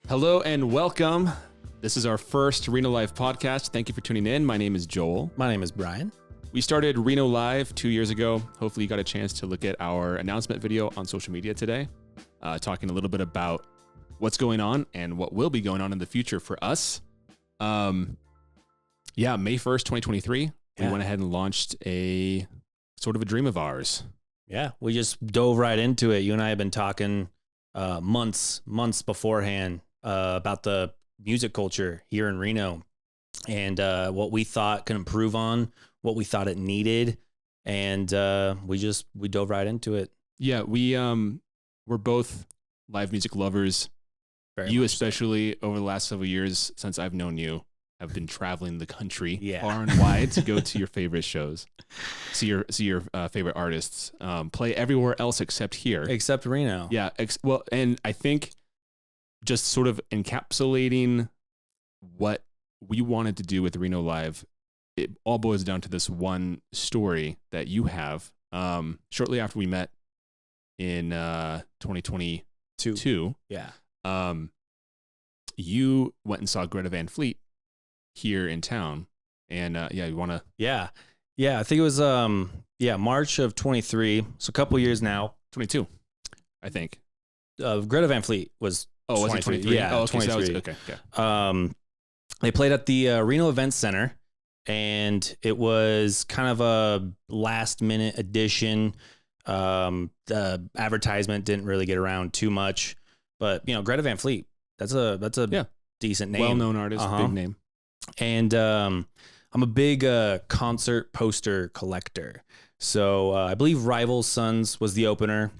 Hello and welcome. This is our first Reno Live podcast. Thank you for tuning in. My name is Joel. My name is Brian. We started Reno Live 2 years ago. Hopefully you got a chance to look at our announcement video on social media today, talking a little bit about what's going on and what will be going on in the future for us. May 1st, 2023, we went ahead and launched a sort of a dream of ours. Yeah, we just dove right into it. You and I have been talking months beforehand about the music culture here in Reno and what we thought could improve on, what we thought it needed, and we dove right into it. Yeah, we're both live music lovers. You especially so. Over the last several years since I've known you, have been traveling the country far and wide to go to your favorite shows, see your favorite artists, play everywhere else except here, except Reno. Yeah, and I think just sort of encapsulating what we wanted to do with Reno Live, it all boils down to this one story that you have. Shortly after we met in 2022, you went and saw Greta Van Fleet here in town, and you want to? Yeah. I think it was March of 23, so a couple years now. 22, I think. Greta Van Fleet was. Oh, was it 23? Yeah, okay, 23. So okay. They played at the Reno Event Center, and it was kind of a last minute addition. The advertisement didn't really get around too much, but Greta Van Fleet, that's a decent name, well-known artist, big name. And I'm a big concert poster collector. So I believe Rival Sons was the opener.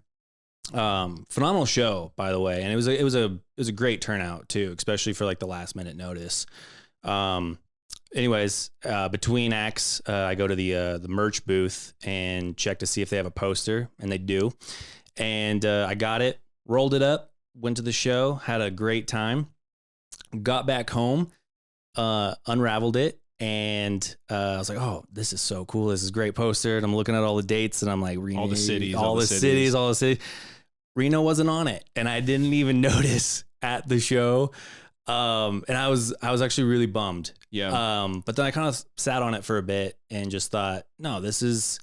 Phenomenal show, by the way, and it was a great turnout too, especially for like the last minute notice. Anyways, between acts, I go to the merch booth and check to see if they have a poster, and they do. And I got it, rolled it up, went to the show, had a great time, got back home, unraveled it, and I was like, oh, this is so cool. This is a great poster. And I'm looking at all the dates, and I'm like, all the cities. Reno wasn't on it, and I didn't even notice at the show. And I was actually really bummed. Yeah. But then I kind of sat on it for a bit and just thought, no, this is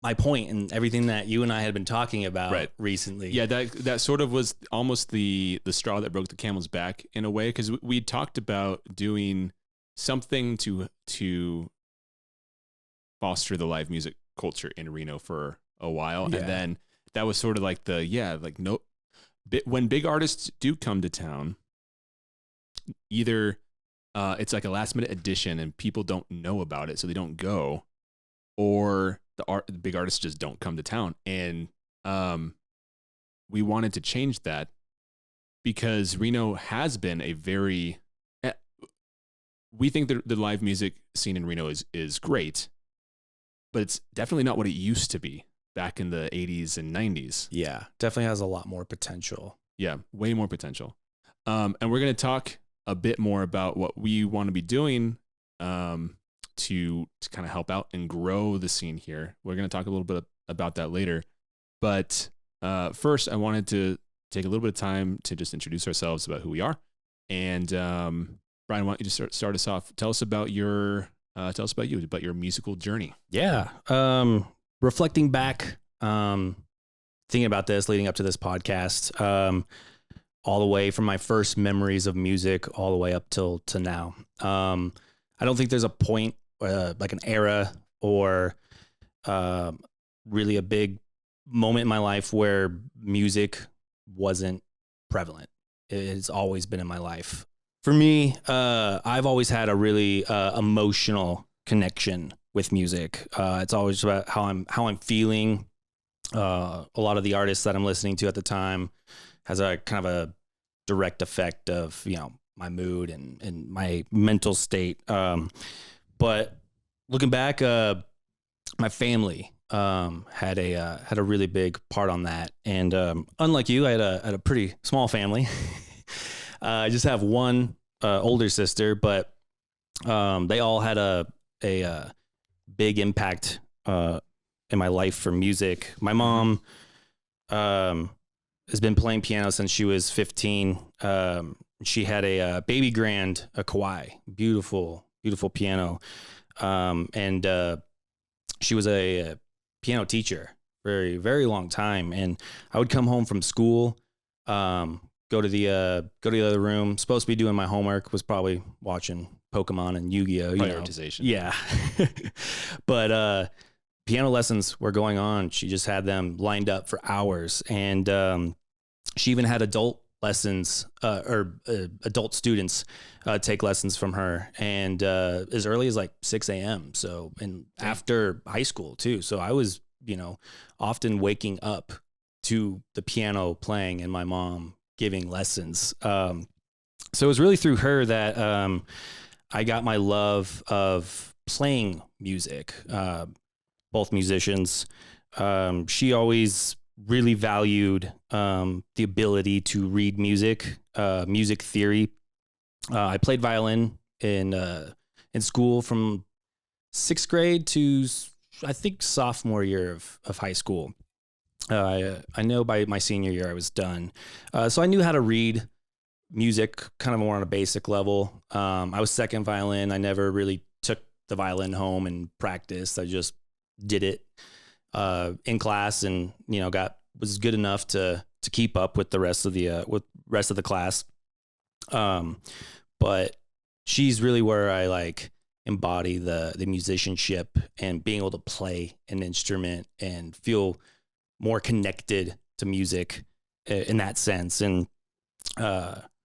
my point and everything that you and I had been talking about recently. Yeah, that sort of was almost the straw that broke the camel's back in a way, because we talked about doing something to foster the live music culture in Reno for a while, and then that was sort of like when big artists do come to town, either it's like a last minute addition and people don't know about it, so they don't go, or the big artists just don't come to town. And we wanted to change that, because Reno has been we think that the live music scene in Reno is great, but it's definitely not what it used to be back in the 80s and 90s. Yeah, definitely has a lot more potential. Yeah, way more potential. And we're going to talk a bit more about what we want to be doing to kind of help out and grow the scene here. We're going to talk a little bit about that later. But first, I wanted to take a little bit of time to just introduce ourselves about who we are. And Brian, why don't you just start us off? Tell us about you, about your musical journey. Yeah. Reflecting back, thinking about this, leading up to this podcast, all the way from my first memories of music all the way up to now. I don't think there's a point, like an era or really a big moment in my life where music wasn't prevalent. It's always been in my life. For me, I've always had a really emotional connection with music. It's always about how I'm feeling. A lot of the artists that I'm listening to at the time has a kind of a direct effect of my mood and my mental state. But looking back, my family had a really big part on that. And unlike you, I had a pretty small family. I just have one older sister, but they all had a big impact in my life for music. My mom has been playing piano since she was 15. She had a baby grand, a Kawai, beautiful piano. And she was a piano teacher very, very long time. And I would come home from school, go to the other room, supposed to be doing my homework, was probably watching Pokemon and Yu-Gi-Oh. Prioritization. Yeah. But piano lessons were going on. She just had them lined up for hours. And she even had adult lessons adult students take lessons from her, and as early as like 6 a.m. So, and after high school too. So I was, often waking up to the piano playing and my mom giving lessons. So it was really through her that I got my love of playing music. Both musicians. She always really valued the ability to read music, music theory. I played violin in school from 6th grade to, I think, sophomore year of high school. I know by my senior year I was done. So I knew how to read music kind of more on a basic level. I was second violin. I never really took the violin home and practiced. I just did it in class, and was good enough to keep up with the rest of the class. But she's really where I like embody the musicianship and being able to play an instrument and feel more connected to music in that sense. And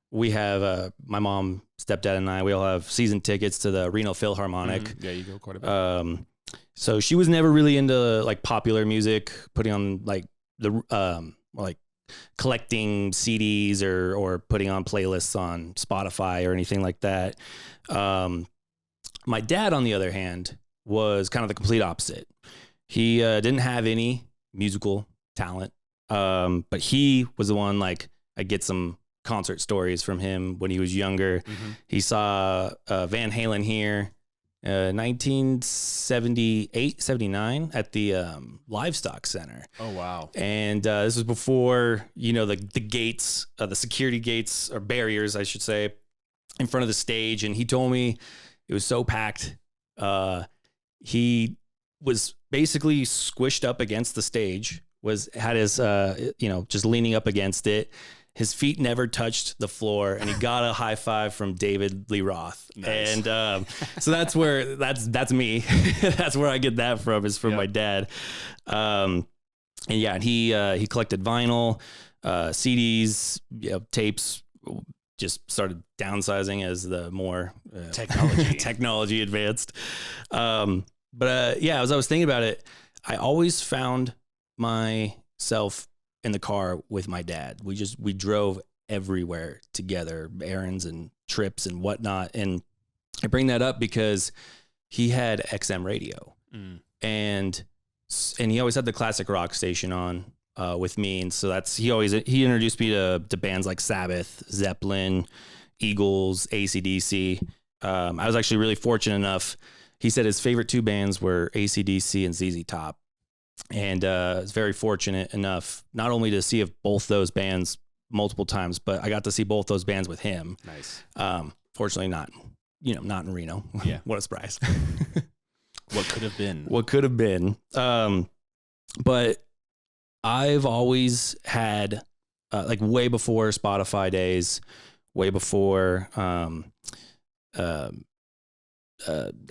we have my mom, stepdad, and I. We all have season tickets to the Reno Philharmonic. Mm-hmm. Yeah, you go quite a bit. So she was never really into like popular music, putting on like like collecting CDs or putting on playlists on Spotify or anything like that. My dad, on the other hand, was kind of the complete opposite. He didn't have any musical talent, but he was the one, like, I get some concert stories from him when he was younger. Mm-hmm. He saw Van Halen here 1978, 79 at the Livestock Center. Oh, wow. And this was before, the gates, the security gates or barriers, I should say, in front of the stage. And he told me it was so packed. He was basically squished up against the stage, had his, just leaning up against it. His feet never touched the floor, and he got a high five from David Lee Roth. Nice. And so that's where that's me. That's where I get that from, is from my dad. And yeah, he collected vinyl, CDs, tapes. Just started downsizing as the more technology advanced. But as I was thinking about it, I always found myself in the car with my dad. We drove everywhere together, errands and trips and whatnot. And I bring that up because he had XM radio, and he always had the classic rock station on with me. And so he introduced me to bands like Sabbath, Zeppelin, Eagles, AC/DC. I was actually really fortunate enough. He said his favorite two bands were AC/DC and ZZ Top. And I was very fortunate enough not only to see both those bands multiple times, but I got to see both those bands with him. Nice. Fortunately not in Reno. Yeah. What a surprise. What could have been. But I've always had, like way before Spotify days, way before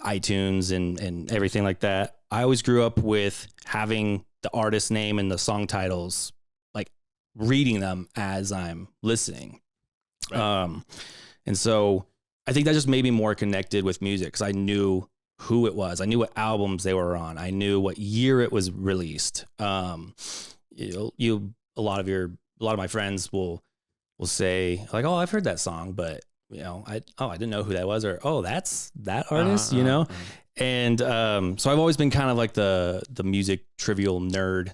iTunes and everything like that, I always grew up with having the artist name and the song titles, like reading them as I'm listening. Right. And so I think that just made me more connected with music, because I knew who it was. I knew what albums they were on. I knew what year it was released. A lot of my friends will say like, "Oh, I've heard that song," but I didn't know who that was, or, "Oh, that's that artist," And so I've always been kind of like the music trivial nerd.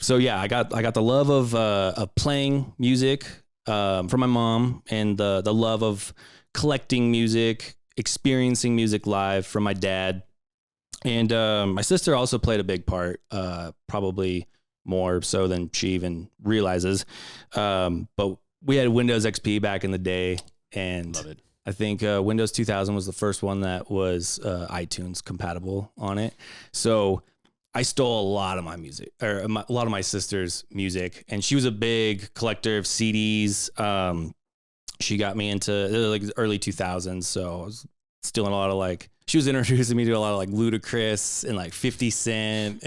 So yeah, I got the love of playing music from my mom, and the love of collecting music, experiencing music live from my dad. And my sister also played a big part, probably more so than she even realizes. But we had Windows XP back in the day, and Love it. I think Windows 2000 was the first one that was iTunes compatible on it. So I stole a lot of my music, or a lot of my sister's music, and she was a big collector of CDs. She got me into like early 2000s, so I was stealing a lot of like. She was introducing me to a lot of like Ludacris and like 50 Cent,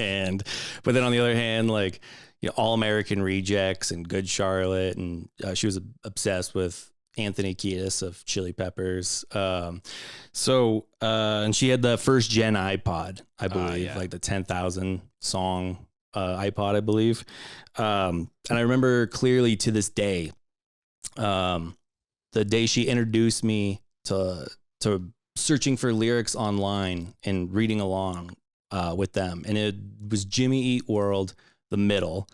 but then on the other hand, like, you know, All American Rejects and Good Charlotte, and she was obsessed with Anthony Kiedis of Chili Peppers. And she had the first gen iPod, I believe, like the 10,000 song iPod, I believe. And I remember clearly to this day, the day she introduced me to searching for lyrics online and reading along with them. And it was Jimmy Eat World, The Middle.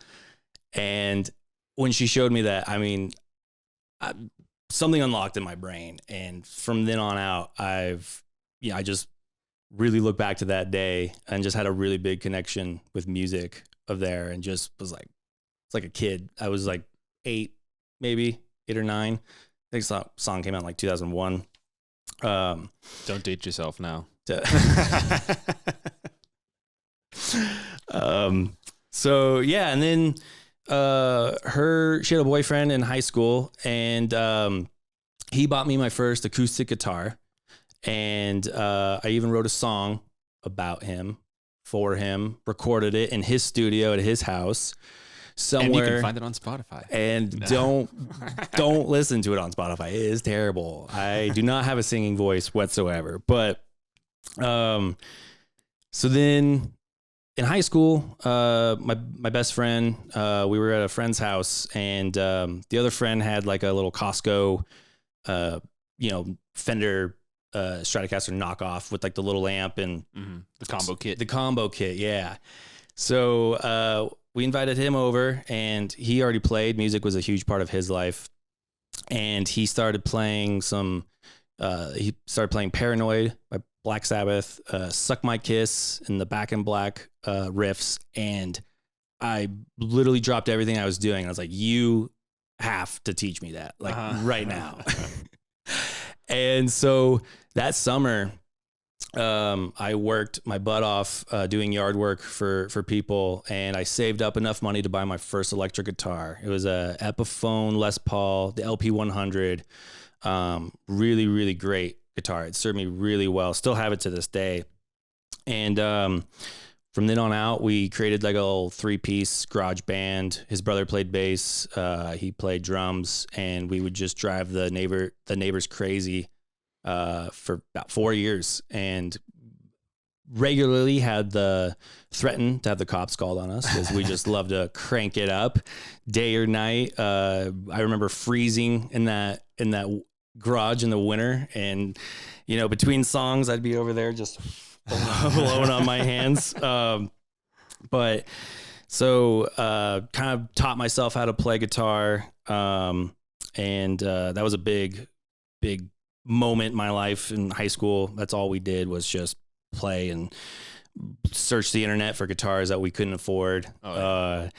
And when she showed me that, I mean, something unlocked in my brain. And from then on out, I just really look back to that day and just had a really big connection with music of there, and just was like, it's like a kid. I was like 8 or 9. I think the song came out in like 2001. Don't date yourself now. So yeah, and then she had a boyfriend in high school, and he bought me my first acoustic guitar, and I even wrote a song about him, for him, recorded it in his studio at his house somewhere. And you can find it on Spotify. And don't listen to it on Spotify. It is terrible. I do not have a singing voice whatsoever. But so then in high school, my best friend, we were at a friend's house, and the other friend had like a little Costco, Fender Stratocaster knockoff with like the little amp and the combo kit. The combo kit, yeah. So we invited him over, and he already played. Music was a huge part of his life, and he started playing Paranoid by Black Sabbath, Suck My Kiss, and the Back in Black riffs, and I literally dropped everything I was doing. I was like, you have to teach me that, like right now. And so that summer, I worked my butt off doing yard work for people, and I saved up enough money to buy my first electric guitar. It was a Epiphone Les Paul, the Ep100. Really, really great guitar. It served me really well. Still have it to this day. And from then on out, we created like a little 3-piece garage band. His brother played bass. He played drums, and we would just drive the neighbors crazy for about 4 years, and regularly had threatened to have the cops called on us because we just love to crank it up day or night. I remember freezing in that garage in the winter, and between songs I'd be over there just blowing on my hands. But so kind of taught myself how to play guitar, and that was a big moment in my life in high school. That's all we did was just play and search the internet for guitars that we couldn't afford. Would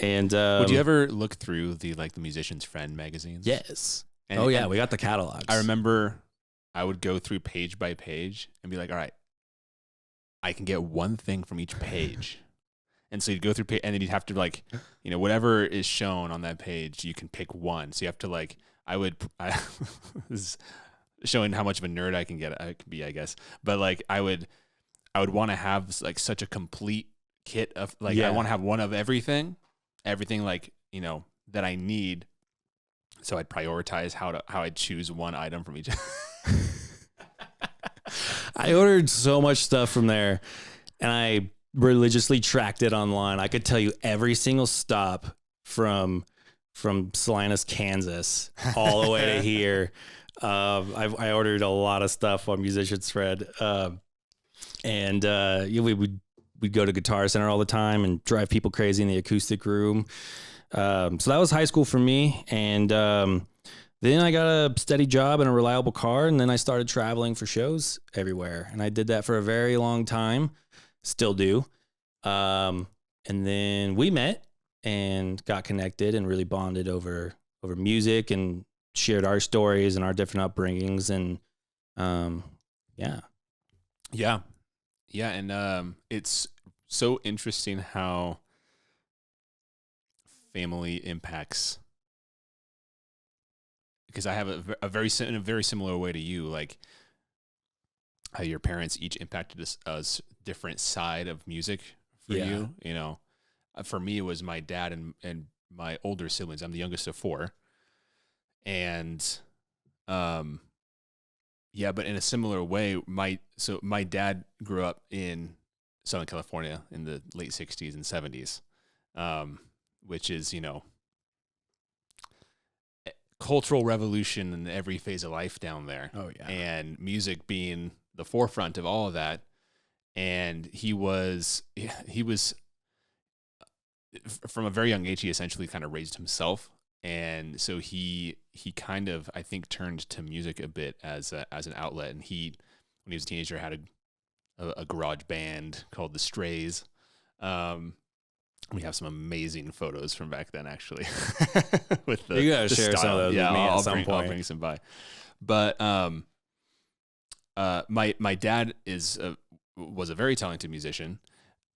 you ever look through the Musician's Friend magazines? Yes. And we got the catalogs. I remember I would go through page by page and be like, all right, I can get one thing from each page. And so you'd go through and then you'd have to whatever is shown on that page, you can pick one. So you have to this is showing how much of a nerd I can be, I guess. But I would want to have such a complete kit of I want to have one of everything that I need. So I'd prioritize how I'd choose one item from each. I ordered so much stuff from there, and I religiously tracked it online. I could tell you every single stop from Salinas, Kansas, all the way to here. I ordered a lot of stuff on Musician's Friend, and we'd go to Guitar Center all the time and drive people crazy in the acoustic room. So that was high school for me, and Then I got a steady job and a reliable car, and then I started traveling for shows everywhere. And I did that for a very long time, still do. And then we met and got connected and really bonded over music and shared our stories and our different upbringings. And yeah. Yeah. Yeah. And it's so interesting how family impacts, because I have a very in a very similar way to you, like how your parents each impacted us different side of music for Yeah. you. You know, for me it was my dad and my older siblings. I'm the youngest of four, and um, yeah, but in a similar way, my dad grew up in Southern California in the late '60s and '70s, which is, you know, cultural revolution in every phase of life down there. Oh, yeah. And music being the forefront of all of that. And he was from a very young age, he essentially kind of raised himself. And so he kind of, I think, turned to music a bit as an outlet. And when he was a teenager, had a garage band called the Strays. We have some amazing photos from back then, actually. With You gotta share style. some of those with me at some point. I'll bring some by. But my dad was a very talented musician.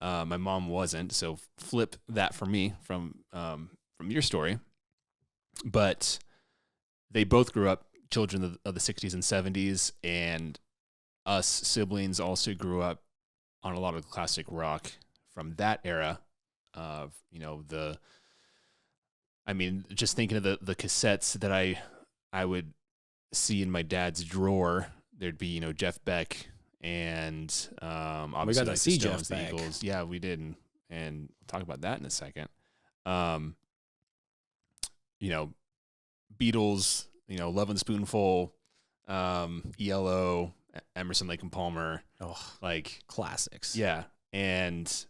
My mom wasn't, so flip that for me from your story. But they both grew up children of the 60s and 70s, and us siblings also grew up on a lot of classic rock from that era. Of, you know, just thinking of the cassettes that I would see in my dad's drawer, there'd be, you know, Jeff Beck and obviously we got to like see the Stones, Jeff the Beck. Eagles. Yeah, we did, and we'll talk about that in a second. You know, Beatles, you know, Love and Spoonful, ELO, Emerson, Lake and Palmer. Oh, like classics. Yeah, and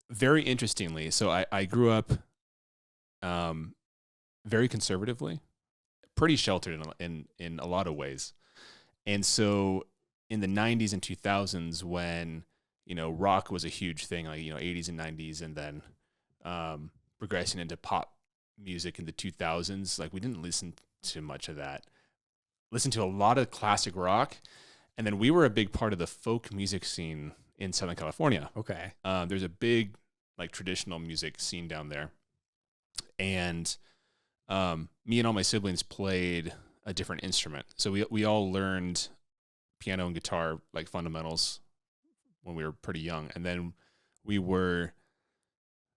very interestingly, so I grew up very conservatively, pretty sheltered in a lot of ways. And so in the 90s and 2000s, when, you know, rock was a huge thing, like, you know, 80s and 90s, and then progressing into pop music in the 2000s, like, we didn't listen to much of that. Listened to a lot of classic rock, and then we were a big part of the folk music scene in Southern California. Okay. There's a big, like, traditional music scene down there. And me and all my siblings played a different instrument. So we all learned piano and guitar, like fundamentals, when we were pretty young. And then we were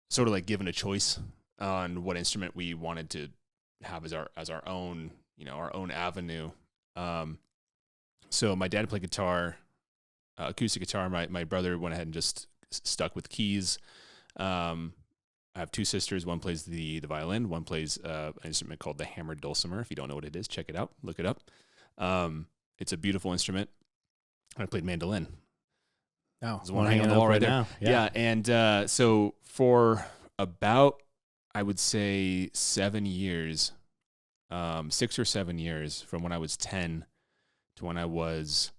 sort of like given a choice on what instrument we wanted to have as our own, you know, our own avenue. So my dad played guitar, acoustic guitar. My brother went ahead and just stuck with keys. I have two sisters. One plays the violin. One plays an instrument called the hammered dulcimer. If you don't know what it is, check it out. Look it up. It's a beautiful instrument. I played mandolin. Oh, there's one hanging on the wall right there. now. Yeah, and so for about, I would say, 7 years, 6 or 7 years, from when I was 10 to when I was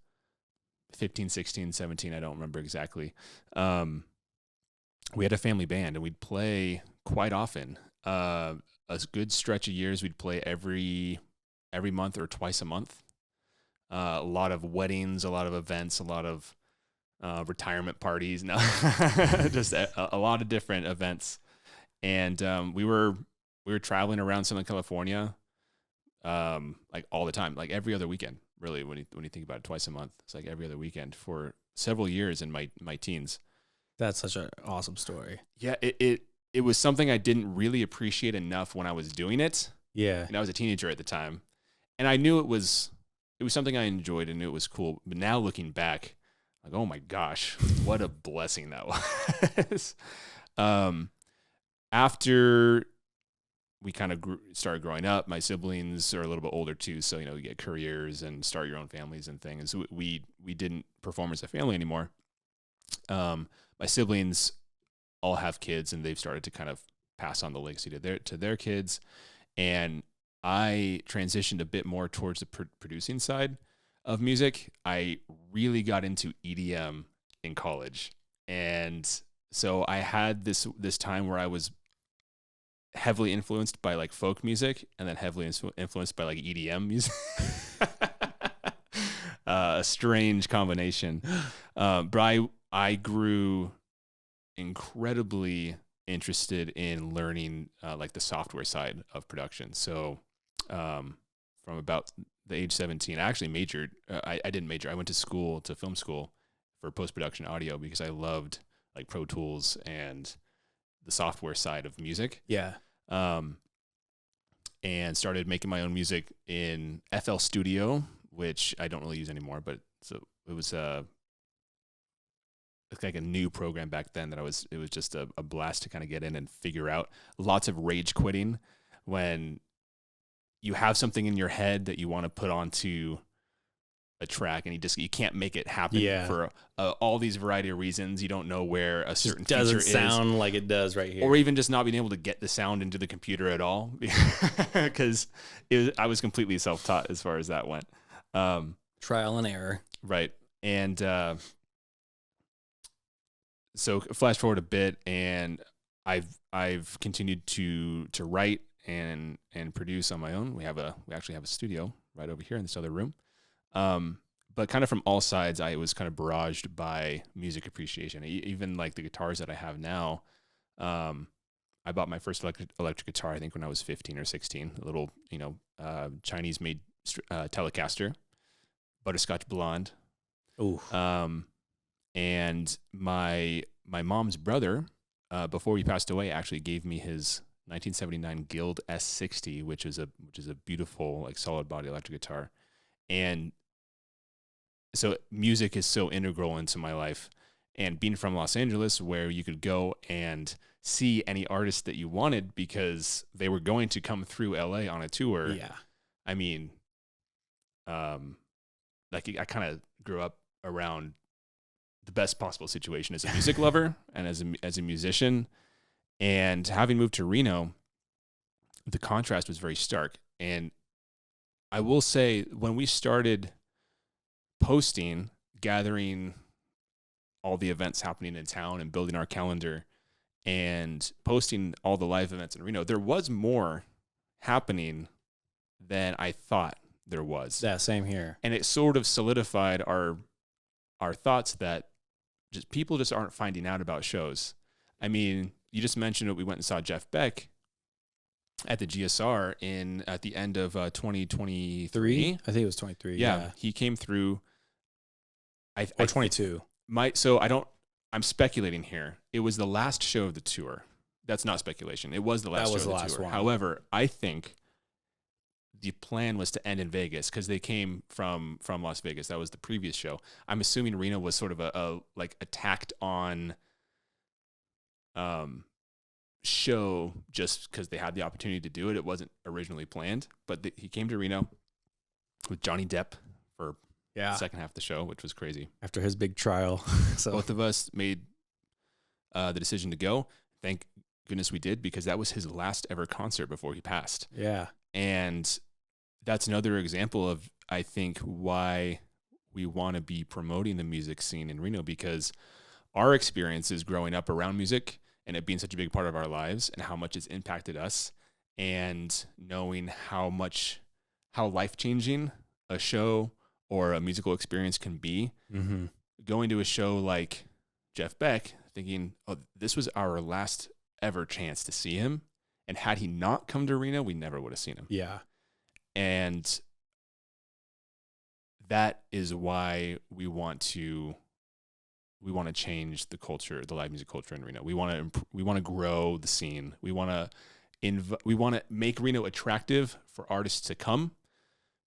15, 16, 17, I don't remember exactly. We had a family band, and we'd play quite often. A good stretch of years, we'd play every month or twice a month. A lot of weddings, a lot of events, a lot of retirement parties. No, just a lot of different events. And we were traveling around Southern California, like all the time, like every other weekend. Really, when you think about it, twice a month, it's like every other weekend for several years in my teens. That's such an awesome story. Yeah, it was something I didn't really appreciate enough when I was doing it. Yeah. And I was a teenager at the time. And I knew it was something I enjoyed and knew it was cool. But now looking back, like, oh my gosh, what a blessing that was. After we kind of started growing up, my siblings are a little bit older too. So, you know, you get careers and start your own families and things. So we didn't perform as a family anymore. My siblings all have kids, and they've started to kind of pass on the legacy to their kids. And I transitioned a bit more towards the producing side of music. I really got into EDM in college. And so I had this time where I was heavily influenced by like folk music and then heavily influenced by like EDM music. A strange combination. But I grew incredibly interested in learning like the software side of production. So from about the age 17, I actually majored. I didn't major. I went to film school for post-production audio because I loved like Pro Tools and the software side of music. Yeah. And started making my own music in FL Studio, which I don't really use anymore, but it was like a new program back then it was just a blast to kind of get in and figure out. Lots of rage quitting when you have something in your head that you want to put onto a track and you can't make it happen for all these variety of reasons. You don't know where a certain feature doesn't sound like it does right here, or even just not being able to get the sound into the computer at all because I was completely self-taught as far as that went. Trial and error, right? And so flash forward a bit, and I've continued to write and produce on my own. We actually have a studio right over here in this other room. But kind of from all sides, I was kind of barraged by music appreciation. Even like the guitars that I have now, I bought my first electric guitar, I think when I was 15 or 16, a little, Chinese made Telecaster, butterscotch blonde. Ooh. And my mom's brother, before he passed away, actually gave me his 1979 Guild S60, which is a beautiful, like, solid body electric guitar. And so music is so integral into my life. And being from Los Angeles, where you could go and see any artist that you wanted because they were going to come through LA on a tour. Yeah. I mean, like, I kind of grew up around the best possible situation as a music lover and as a musician. And having moved to Reno, the contrast was very stark. And I will say, when we started posting, gathering all the events happening in town and building our calendar and posting all the live events in Reno, there was more happening than I thought there was. Yeah, same here. And it sort of solidified our thoughts that people just aren't finding out about shows. I mean, you just mentioned that we went and saw Jeff Beck at the GSR at the end of 2023. I think it was 23. Yeah, he came through. Or 22. I'm speculating here. It was the last show of the tour. That's not speculation. It was the last show of the tour. One. However, I think the plan was to end in Vegas because they came from Las Vegas. That was the previous show. I'm assuming Reno was sort of a tacked on show just because they had the opportunity to do it. It wasn't originally planned, but he came to Reno with Johnny Depp for the second half of the show, which was crazy. After his big trial. So both of us made the decision to go. Thank goodness we did, because that was his last ever concert before he passed. Yeah. And that's another example of, I think, why we want to be promoting the music scene in Reno, because our experiences growing up around music and it being such a big part of our lives and how much it's impacted us, and knowing how life-changing a show or a musical experience can be. Mm-hmm. Going to a show like Jeff Beck, thinking, oh, this was our last ever chance to see him. And had he not come to Reno, we never would have seen him. Yeah. And that is why we want to change the culture, the live music culture in Reno. We want to grow the scene. We want to make Reno attractive for artists to come,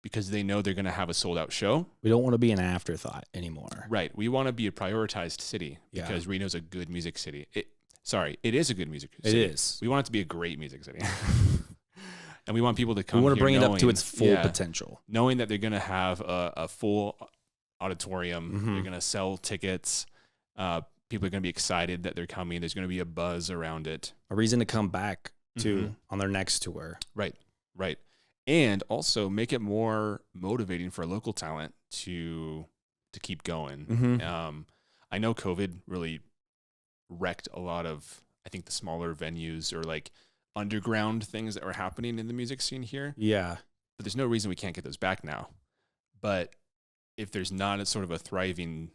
because they know they're going to have a sold out show. We don't want to be an afterthought anymore. Right. We want to be a prioritized city because Reno's a good music city. It is a good music city. It is. We want it to be a great music city. And we want people to come. We want to here bring it up to its full potential. Knowing that they're going to have a full auditorium. Mm-hmm. They're going to sell tickets. People are going to be excited that they're coming. There's going to be a buzz around it. A reason to come back to on their next tour. Right. and also make it more motivating for local talent to keep going. Mm-hmm. I know COVID really wrecked a lot of, I think, the smaller venues or like underground things that were happening in the music scene here. Yeah. But there's no reason we can't get those back now. But if there's not a sort of a thriving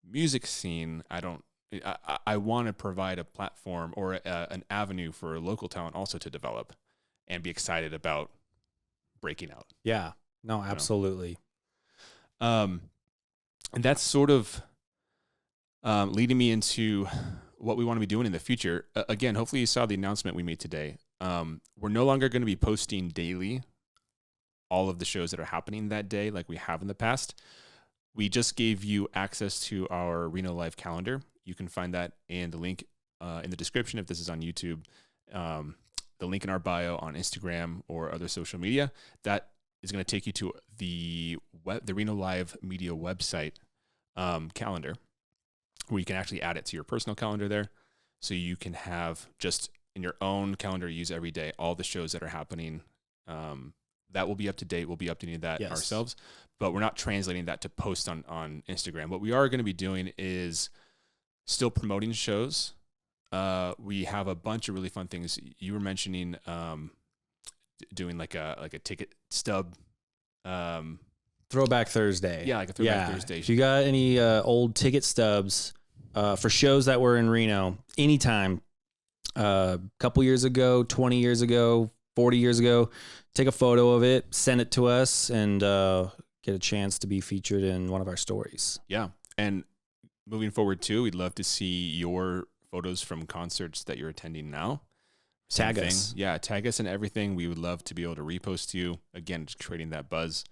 music scene, I want to provide a platform or an avenue for local talent also to develop and be excited about breaking out. Yeah. No, absolutely. And that's sort of leading me into what we want to be doing in the future. Again, hopefully you saw the announcement we made today. We're no longer going to be posting daily all of the shows that are happening that day like we have in the past. We just gave you access to our Reno Live calendar. You can find that in the link in the description if this is on YouTube, the link in our bio on Instagram or other social media. That is going to take you to the Reno Live Media website calendar, where you can actually add it to your personal calendar there. So you can have just in your own calendar use every day all the shows that are happening. That will be up to date. We'll be updating that ourselves, but we're not translating that to post on Instagram. What we are going to be doing is still promoting shows. We have a bunch of really fun things. You were mentioning doing like a ticket stub. Throwback Thursday. Yeah, like a Throwback Thursday. If you got any old ticket stubs for shows that were in Reno, anytime, a couple years ago, 20 years ago, 40 years ago, take a photo of it, send it to us, and get a chance to be featured in one of our stories. Yeah. And moving forward too, we'd love to see your photos from concerts that you're attending now. Tag us. Yeah, tag us and everything. We would love to be able to repost you. Again, just creating that buzz.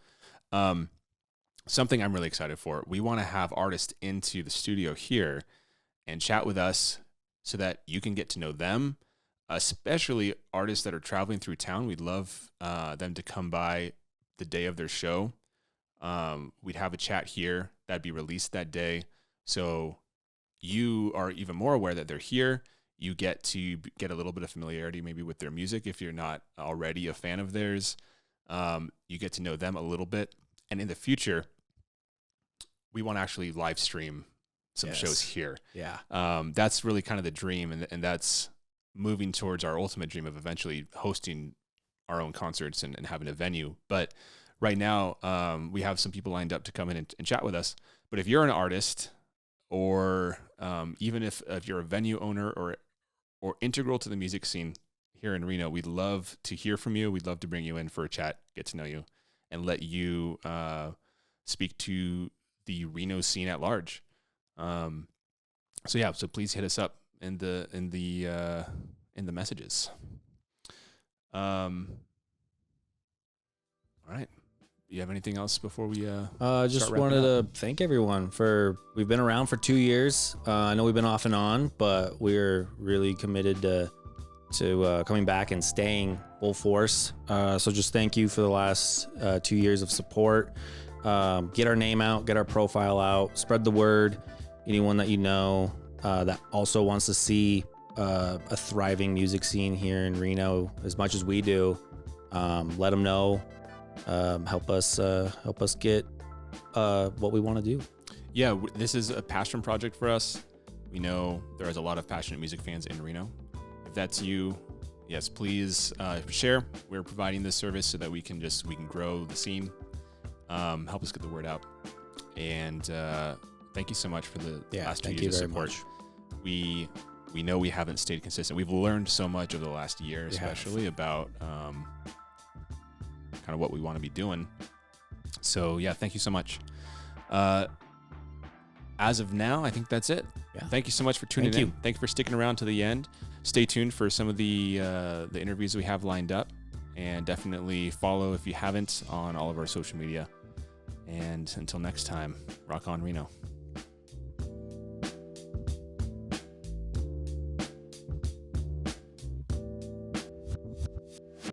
Something I'm really excited for. We want to have artists into the studio here and chat with us so that you can get to know them, especially artists that are traveling through town. We'd love them to come by the day of their show. We'd have a chat here that'd be released that day. So you are even more aware that they're here. You get to get a little bit of familiarity maybe with their music if you're not already a fan of theirs. You get to know them a little bit. And in the future, we want to actually live stream some shows here. Yeah. That's really kind of the dream. And that's moving towards our ultimate dream of eventually hosting our own concerts and having a venue. But right now, we have some people lined up to come in and chat with us. But if you're an artist or even if you're a venue owner or integral to the music scene here in Reno, we'd love to hear from you. We'd love to bring you in for a chat, get to know you, and let you speak to the Reno scene at large. So please hit us up in the messages. All right. You have anything else before we just wanted to thank everyone we've been around for 2 years. I know we've been off and on, but we're really committed to coming back and staying full force. So just thank you for the last 2 years of support. Get our name out, get our profile out, spread the word. Anyone that you know that also wants to see a thriving music scene here in Reno as much as we do, let them know. Help us get what we want to do. Yeah, this is a passion project for us. We know there is a lot of passionate music fans in Reno. If that's you, yes, please share. We're providing this service so that we can grow the scene, help us get the word out. And thank you so much for the last 2 years of support. We know we haven't stayed consistent. We've learned so much over the last year, especially about kind of what we want to be doing. So yeah, thank you so much. As of now, I think that's it. Yeah. Thank you so much for tuning in. Thank you for sticking around to the end. Stay tuned for some of the interviews we have lined up, and definitely follow if you haven't on all of our social media. And until next time, rock on Reno.